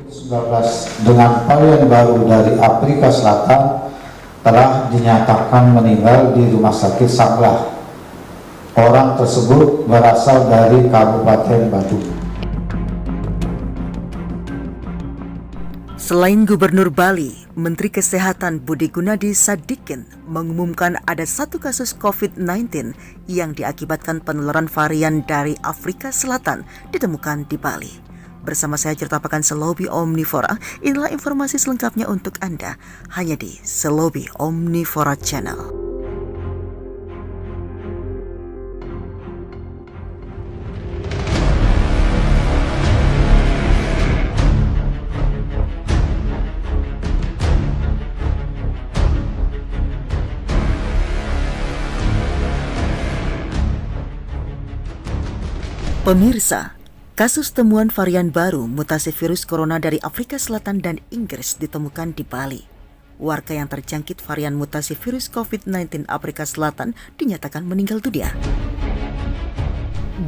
COVID-19 dengan varian baru dari Afrika Selatan telah dinyatakan meninggal di Rumah Sakit Sanglah. Orang tersebut berasal dari Kabupaten Badung. Selain Gubernur Bali, Menteri Kesehatan Budi Gunadi Sadikin mengumumkan ada satu kasus COVID-19 yang diakibatkan penularan varian dari Afrika Selatan ditemukan di Bali. Bersama saya Cerita Pekan Selobi Omnivora, inilah informasi selengkapnya untuk Anda hanya di Selobi Omnivora Channel. Pemirsa, kasus temuan varian baru mutasi virus corona dari Afrika Selatan dan Inggris ditemukan di Bali. Warga yang terjangkit varian mutasi virus COVID-19 Afrika Selatan dinyatakan meninggal dunia.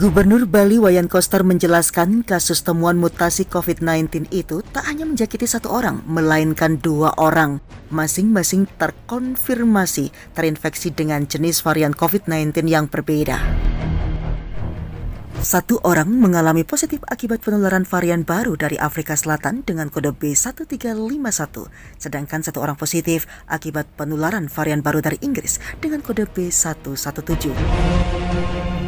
Gubernur Bali Wayan Koster menjelaskan kasus temuan mutasi COVID-19 itu tak hanya menjangkiti satu orang, melainkan dua orang. Masing-masing terkonfirmasi terinfeksi dengan jenis varian COVID-19 yang berbeda. Satu orang mengalami positif akibat penularan varian baru dari Afrika Selatan dengan kode B1351, sedangkan satu orang positif akibat penularan varian baru dari Inggris dengan kode B117.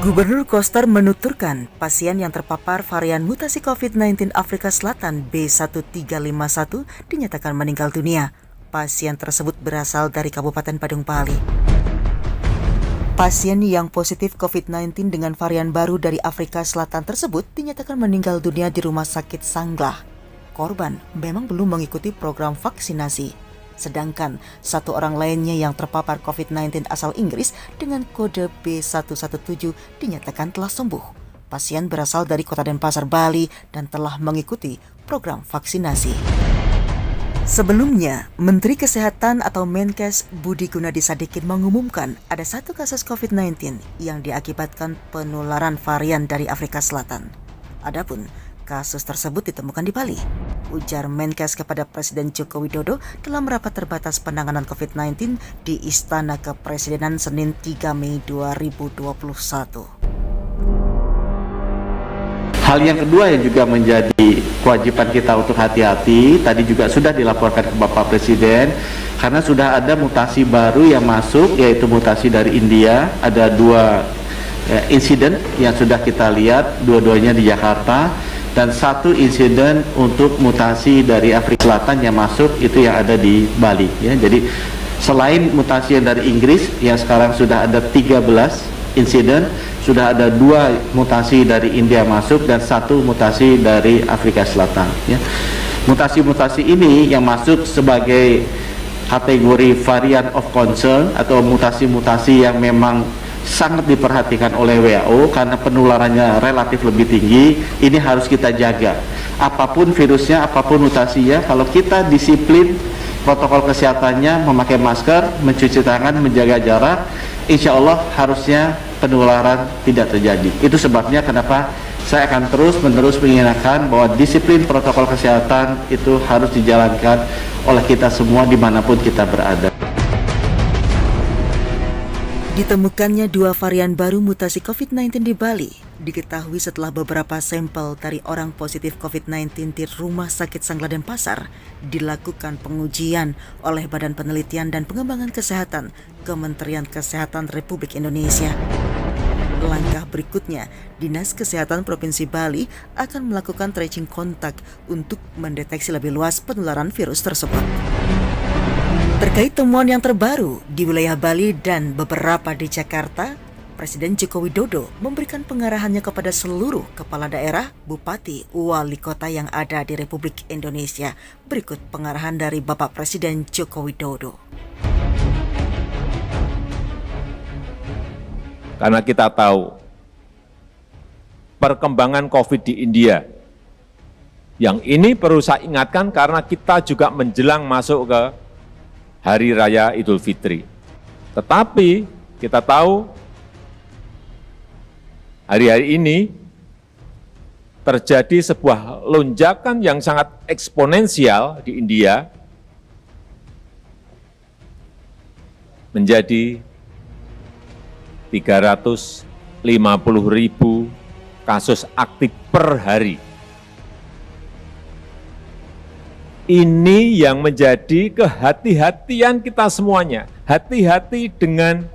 Gubernur Koster menuturkan pasien yang terpapar varian mutasi COVID-19 Afrika Selatan B1351 dinyatakan meninggal dunia. Pasien tersebut berasal dari Kabupaten Badung, Bali. Pasien yang positif COVID-19 dengan varian baru dari Afrika Selatan tersebut dinyatakan meninggal dunia di Rumah Sakit Sanglah. Korban memang belum mengikuti program vaksinasi. Sedangkan satu orang lainnya yang terpapar COVID-19 asal Inggris dengan kode B117 dinyatakan telah sembuh. Pasien berasal dari Kota Denpasar, Bali dan telah mengikuti program vaksinasi. Sebelumnya, Menteri Kesehatan atau Menkes Budi Gunadi Sadikin mengumumkan ada satu kasus COVID-19 yang diakibatkan penularan varian dari Afrika Selatan. Adapun kasus tersebut ditemukan di Bali. Ujar Menkes kepada Presiden Joko Widodo dalam rapat terbatas penanganan COVID-19 di Istana Kepresidenan Senin 3 Mei 2021. Hal yang kedua yang juga menjadi kewajiban kita untuk hati-hati, tadi juga sudah dilaporkan ke Bapak Presiden, karena sudah ada mutasi baru yang masuk, yaitu mutasi dari India. Ada dua insiden yang sudah kita lihat, dua-duanya di Jakarta, dan satu insiden untuk mutasi dari Afrika Selatan yang masuk, itu yang ada di Bali. Ya. Jadi selain mutasi yang dari Inggris, yang sekarang sudah ada 13 insiden, sudah ada dua mutasi dari India masuk dan satu mutasi dari Afrika Selatan. Ya. Mutasi-mutasi ini yang masuk sebagai kategori variant of concern atau mutasi-mutasi yang memang sangat diperhatikan oleh WHO karena penularannya relatif lebih tinggi. Ini harus kita jaga. Apapun virusnya, apapun mutasinya, kalau kita disiplin protokol kesehatannya, memakai masker, mencuci tangan, menjaga jarak, insya Allah harusnya penularan tidak terjadi. Itu sebabnya kenapa saya akan terus-menerus mengingatkan bahwa disiplin protokol kesehatan itu harus dijalankan oleh kita semua dimanapun kita berada. Ditemukannya dua varian baru mutasi COVID-19 di Bali diketahui setelah beberapa sampel dari orang positif COVID-19 di Rumah Sakit Sanglah Denpasar dilakukan pengujian oleh Badan Penelitian dan Pengembangan Kesehatan Kementerian Kesehatan Republik Indonesia. Langkah berikutnya, Dinas Kesehatan Provinsi Bali akan melakukan tracing kontak untuk mendeteksi lebih luas penularan virus tersebut. Terkait temuan yang terbaru di wilayah Bali dan beberapa di Jakarta, Presiden Joko Widodo memberikan pengarahannya kepada seluruh kepala daerah, bupati, wali kota yang ada di Republik Indonesia. Berikut pengarahan dari Bapak Presiden Joko Widodo. Karena kita tahu perkembangan COVID di India. Yang ini perlu saya ingatkan karena kita juga menjelang masuk ke Hari Raya Idul Fitri. Tetapi kita tahu hari-hari ini terjadi sebuah lonjakan yang sangat eksponensial di India menjadi 350.000 kasus aktif per hari. Ini yang menjadi kehati-hatian kita semuanya. Hati-hati dengan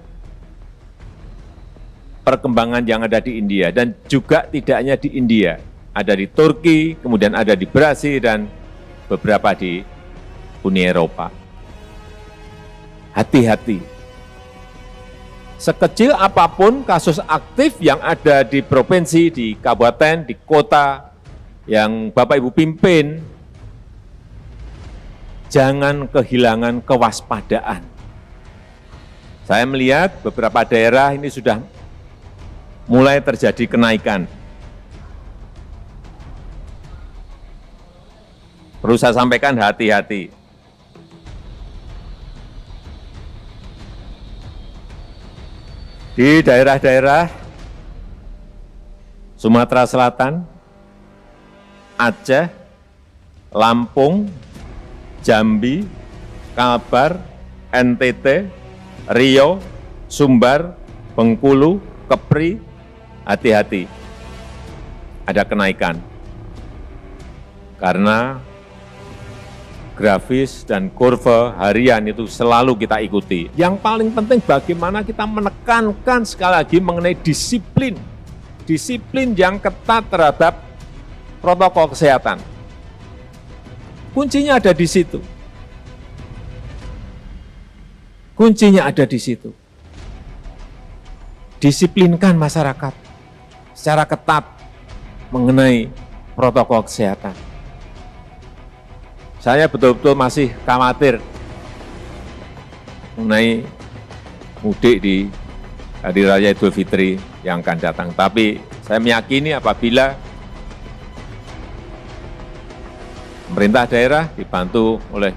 perkembangan yang ada di India, dan juga tidak hanya di India, ada di Turki, kemudian ada di Brasil, dan beberapa di Uni Eropa. Hati-hati. Sekecil apapun kasus aktif yang ada di provinsi, di kabupaten, di kota yang Bapak Ibu pimpin, jangan kehilangan kewaspadaan. Saya melihat beberapa daerah ini sudah mulai terjadi kenaikan. Perlu saya sampaikan, hati-hati. Di daerah-daerah Sumatera Selatan, Aceh, Lampung, Jambi, Kalbar, NTT, Riau, Sumbar, Bengkulu, Kepri, hati-hati, ada kenaikan. Karena grafis dan kurva harian itu selalu kita ikuti. Yang paling penting bagaimana kita menekankan sekali lagi mengenai disiplin. Disiplin yang ketat terhadap protokol kesehatan. Kuncinya ada di situ. Kuncinya ada di situ. Disiplinkan masyarakat secara ketat mengenai protokol kesehatan. Saya betul-betul masih khawatir mengenai mudik di Hari Raya Idul Fitri yang akan datang. Tapi saya meyakini apabila pemerintah daerah dibantu oleh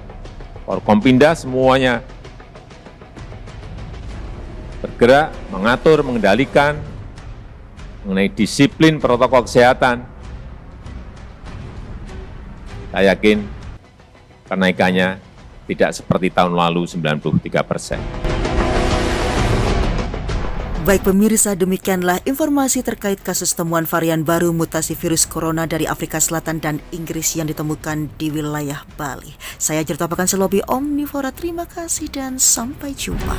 Forkompinda semuanya bergerak, mengatur, mengendalikan mengenai disiplin protokol kesehatan. Saya yakin kenaikannya tidak seperti tahun lalu 93%. Baik pemirsa, demikianlah informasi terkait kasus temuan varian baru mutasi virus corona dari Afrika Selatan dan Inggris yang ditemukan di wilayah Bali. Saya Jerta Pekan Selobi Omnivora, terima kasih dan sampai jumpa.